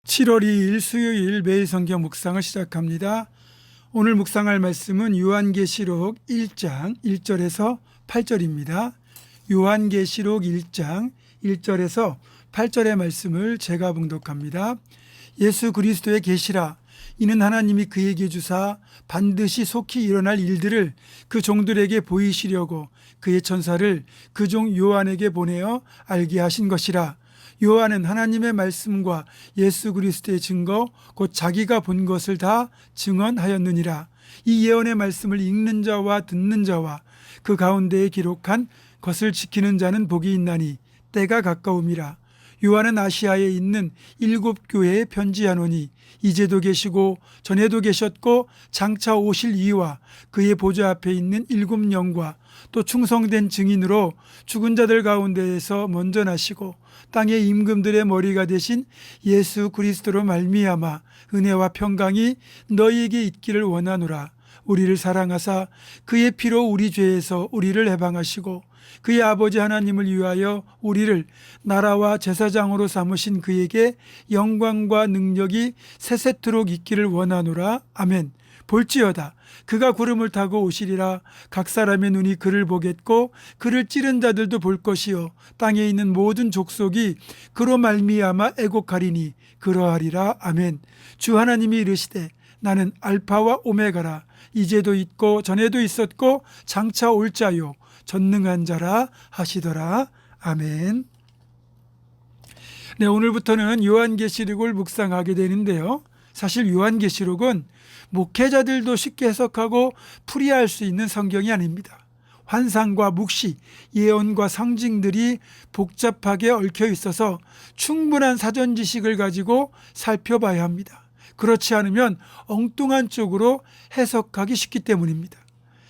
7월 2일 수요일 매일 성경 묵상을 시작합니다. 오늘 묵상할 말씀은 요한계시록 1장 1절에서 8절입니다. 요한계시록 1장 1절에서 8절의 말씀을 제가 봉독합니다. 예수 그리스도의 계시라. 이는 하나님이 그에게 주사 반드시 속히 일어날 일들을 그 종들에게 보이시려고 그의 천사를 그 종 요한에게 보내어 알게 하신 것이라. 요한은 하나님의 말씀과 예수 그리스도의 증거 곧 자기가 본 것을 다 증언하였느니라. 이 예언의 말씀을 읽는 자와 듣는 자와 그 가운데에 기록한 것을 지키는 자는 복이 있나니 때가 가까움이라. 요한은 아시아에 있는 7 교회에 편지하노니 이제도 계시고 전에도 계셨고 장차 오실 이와 그의 보좌 앞에 있는 7 영과 또 충성된 증인으로 죽은 자들 가운데에서 먼저 나시고 땅의 임금들의 머리가 되신 예수 그리스도로 말미암아 은혜와 평강이 너희에게 있기를 원하노라. 우리를 사랑하사 그의 피로 우리 죄에서 우리를 해방하시고 그의 아버지 하나님을 위하여 우리를 나라와 제사장으로 삼으신 그에게 영광과 능력이 세세토록 있기를 원하노라. 아멘. 볼지어다 그가 구름을 타고 오시리라. 각 사람의 눈이 그를 보겠고 그를 찌른 자들도 볼 것이요 땅에 있는 모든 족속이 그로 말미암아 애곡하리니 그러하리라. 아멘. 주 하나님이 이르시되 나는 알파와 오메가라. 이제도 있고 전에도 있었고 장차 올 자요 전능한 자라 하시더라. 아멘. 네, 오늘부터는 요한계시록을 묵상하게 되는데요. 사실 요한계시록은 목회자들도 쉽게 해석하고 풀이할 수 있는 성경이 아닙니다. 환상과 묵시, 예언과 상징들이 복잡하게 얽혀 있어서 충분한 사전 지식을 가지고 살펴봐야 합니다. 그렇지 않으면 엉뚱한 쪽으로 해석하기 쉽기 때문입니다.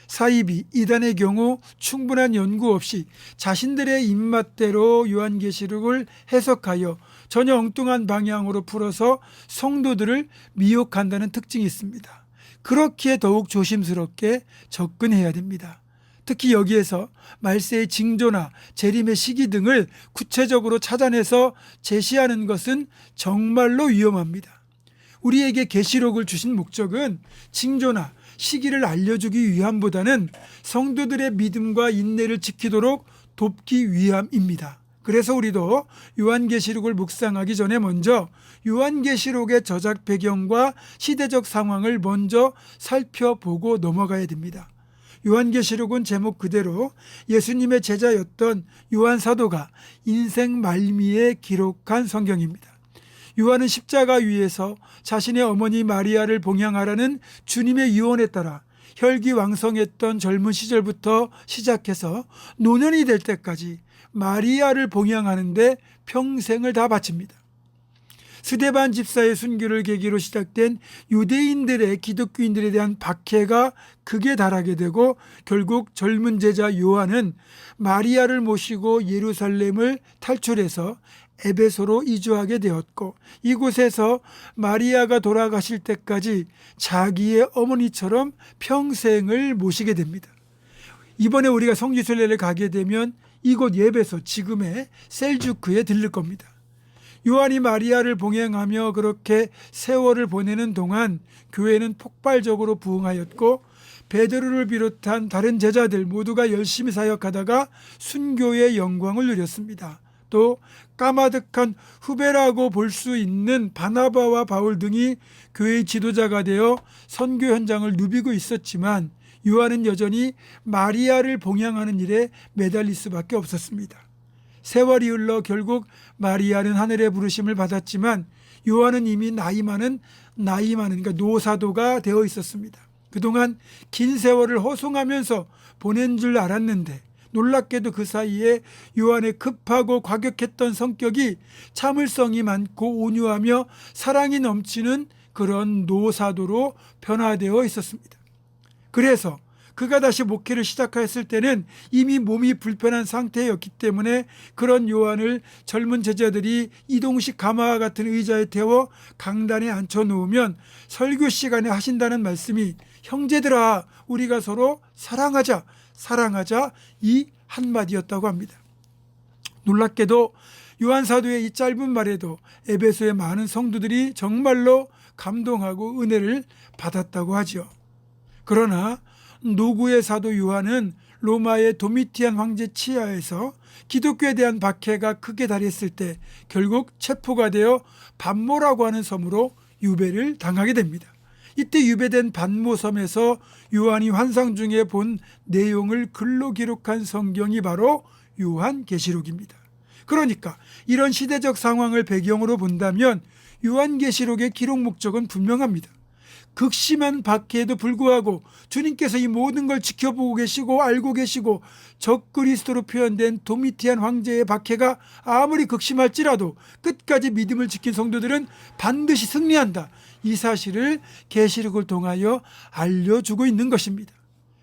사이비, 이단의 경우 충분한 연구 없이 자신들의 입맛대로 요한계시록을 해석하여 전혀 엉뚱한 방향으로 풀어서 성도들을 미혹한다는 특징이 있습니다. 그렇기에 더욱 조심스럽게 접근해야 됩니다. 특히 여기에서 말세의 징조나 재림의 시기 등을 구체적으로 찾아내서 제시하는 것은 정말로 위험합니다. 우리에게 계시록을 주신 목적은 징조나 시기를 알려주기 위함보다는 성도들의 믿음과 인내를 지키도록 돕기 위함입니다. 그래서 우리도 요한계시록을 묵상하기 전에 먼저 요한계시록의 저작 배경과 시대적 상황을 먼저 살펴보고 넘어가야 됩니다. 요한계시록은 제목 그대로 예수님의 제자였던 요한 사도가 인생 말미에 기록한 성경입니다. 요한은 십자가 위에서 자신의 어머니 마리아를 봉양하라는 주님의 유언에 따라 혈기왕성했던 젊은 시절부터 시작해서 노년이 될 때까지 마리아를 봉양하는 데 평생을 다 바칩니다. 스데반 집사의 순교를 계기로 시작된 유대인들의 기독교인들에 대한 박해가 극에 달하게 되고 결국 젊은 제자 요한은 마리아를 모시고 예루살렘을 탈출해서 에베소로 이주하게 되었고 이곳에서 마리아가 돌아가실 때까지 자기의 어머니처럼 평생을 모시게 됩니다. 이번에 우리가 성지순례를 가게 되면 이곳 예배소, 지금의 셀주크에 들를 겁니다. 요한이 마리아를 봉행하며 그렇게 세월을 보내는 동안 교회는 폭발적으로 부흥하였고 베드로를 비롯한 다른 제자들 모두가 열심히 사역하다가 순교의 영광을 누렸습니다. 또 까마득한 후배라고 볼 수 있는 바나바와 바울 등이 교회의 지도자가 되어 선교 현장을 누비고 있었지만 요한은 여전히 마리아를 봉양하는 일에 매달릴 수밖에 없었습니다. 세월이 흘러 결국 마리아는 하늘의 부르심을 받았지만 요한은 이미 나이 많은 그러니까 노사도가 되어 있었습니다. 그동안 긴 세월을 허송하면서 보낸 줄 알았는데 놀랍게도 그 사이에 요한의 급하고 과격했던 성격이 참을성이 많고 온유하며 사랑이 넘치는 그런 노사도로 변화되어 있었습니다. 그래서 그가 다시 목회를 시작했을 때는 이미 몸이 불편한 상태였기 때문에 그런 요한을 젊은 제자들이 이동식 가마와 같은 의자에 태워 강단에 앉혀놓으면 설교 시간에 하신다는 말씀이 형제들아 우리가 서로 사랑하자 이 한마디였다고 합니다. 놀랍게도 요한 사도의 이 짧은 말에도 에베소의 많은 성도들이 정말로 감동하고 은혜를 받았다고 하죠. 그러나 노구의 사도 요한은 로마의 도미티안 황제 치하에서 기독교에 대한 박해가 크게 달했을 때 결국 체포가 되어 반모라고 하는 섬으로 유배를 당하게 됩니다. 이때 유배된 반모섬에서 요한이 환상 중에 본 내용을 글로 기록한 성경이 바로 요한계시록입니다. 그러니까 이런 시대적 상황을 배경으로 본다면 요한계시록의 기록 목적은 분명합니다. 극심한 박해에도 불구하고 주님께서 이 모든 걸 지켜보고 계시고 알고 계시고 적그리스도로 표현된 도미티안 황제의 박해가 아무리 극심할지라도 끝까지 믿음을 지킨 성도들은 반드시 승리한다. 이 사실을 계시록을 통하여 알려주고 있는 것입니다.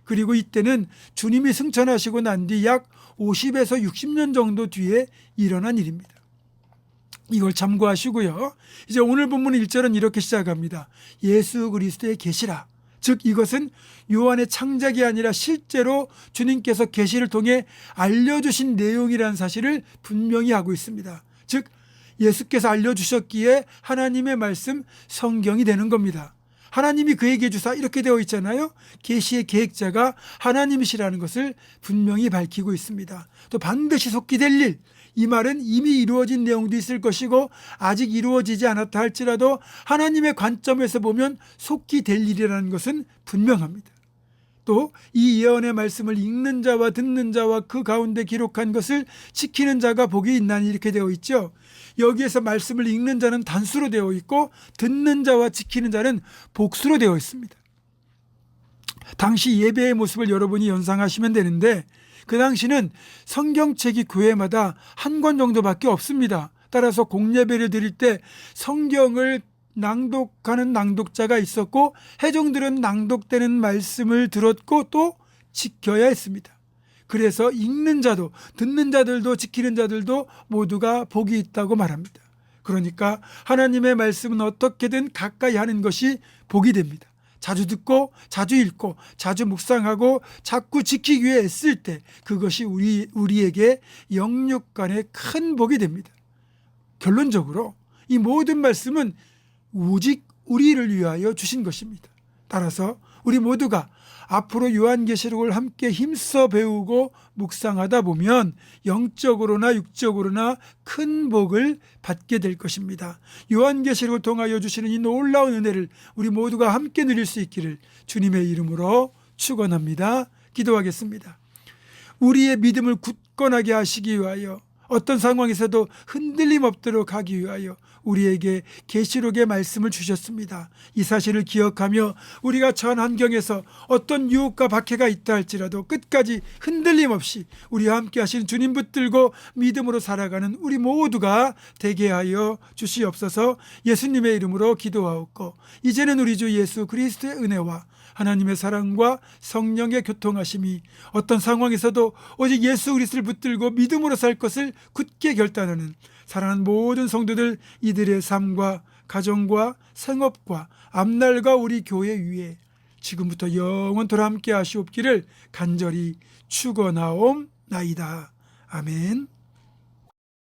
그리고 이때는 주님이 승천하시고 난 뒤 약 50에서 60년 정도 뒤에 일어난 일입니다. 이걸 참고하시고요. 이제 오늘 본문 1절은 이렇게 시작합니다. 예수 그리스도의 계시라. 즉 이것은 요한의 창작이 아니라 실제로 주님께서 계시를 통해 알려주신 내용이라는 사실을 분명히 하고 있습니다. 즉 예수께서 알려주셨기에 하나님의 말씀 성경이 되는 겁니다. 하나님이 그에게 주사 이렇게 되어 있잖아요. 계시의 계획자가 하나님이시라는 것을 분명히 밝히고 있습니다. 또 반드시 속히 될 일, 이 말은 이미 이루어진 내용도 있을 것이고 아직 이루어지지 않았다 할지라도 하나님의 관점에서 보면 속히 될 일이라는 것은 분명합니다. 또 이 예언의 말씀을 읽는 자와 듣는 자와 그 가운데 기록한 것을 지키는 자가 복이 있나니 이렇게 되어 있죠. 여기에서 말씀을 읽는 자는 단수로 되어 있고 듣는 자와 지키는 자는 복수로 되어 있습니다. 당시 예배의 모습을 여러분이 연상하시면 되는데 그 당시는 성경책이 교회마다 한 권 정도밖에 없습니다. 따라서 공예배를 드릴 때 성경을 낭독하는 낭독자가 있었고 회중들은 낭독되는 말씀을 들었고 또 지켜야 했습니다. 그래서 읽는 자도 듣는 자들도 지키는 자들도 모두가 복이 있다고 말합니다. 그러니까 하나님의 말씀은 어떻게든 가까이 하는 것이 복이 됩니다. 자주 듣고 자주 읽고 자주 묵상하고 자꾸 지키기 위해 애쓸 때 그것이 우리에게 영육간의 큰 복이 됩니다. 결론적으로 이 모든 말씀은 오직 우리를 위하여 주신 것입니다. 따라서 우리 모두가 앞으로 요한계시록을 함께 힘써 배우고 묵상하다 보면 영적으로나 육적으로나 큰 복을 받게 될 것입니다. 요한계시록을 통하여 주시는 이 놀라운 은혜를 우리 모두가 함께 누릴 수 있기를 주님의 이름으로 축원합니다. 기도하겠습니다. 우리의 믿음을 굳건하게 하시기 위하여 어떤 상황에서도 흔들림 없도록 하기 위하여 우리에게 계시록의 말씀을 주셨습니다. 이 사실을 기억하며 우리가 처한 환경에서 어떤 유혹과 박해가 있다 할지라도 끝까지 흔들림 없이 우리와 함께 하신 주님 붙들고 믿음으로 살아가는 우리 모두가 되게 하여 주시옵소서. 예수님의 이름으로 기도하옵고 이제는 우리 주 예수 그리스도의 은혜와 하나님의 사랑과 성령의 교통하심이 어떤 상황에서도 오직 예수 그리스도를 붙들고 믿음으로 살 것을 굳게 결단하는 사랑하는 모든 성도들 이들의 삶과 가정과 생업과 앞날과 우리 교회 위에 지금부터 영원토록 함께 하시옵기를 간절히 축원하옵나이다. 아멘.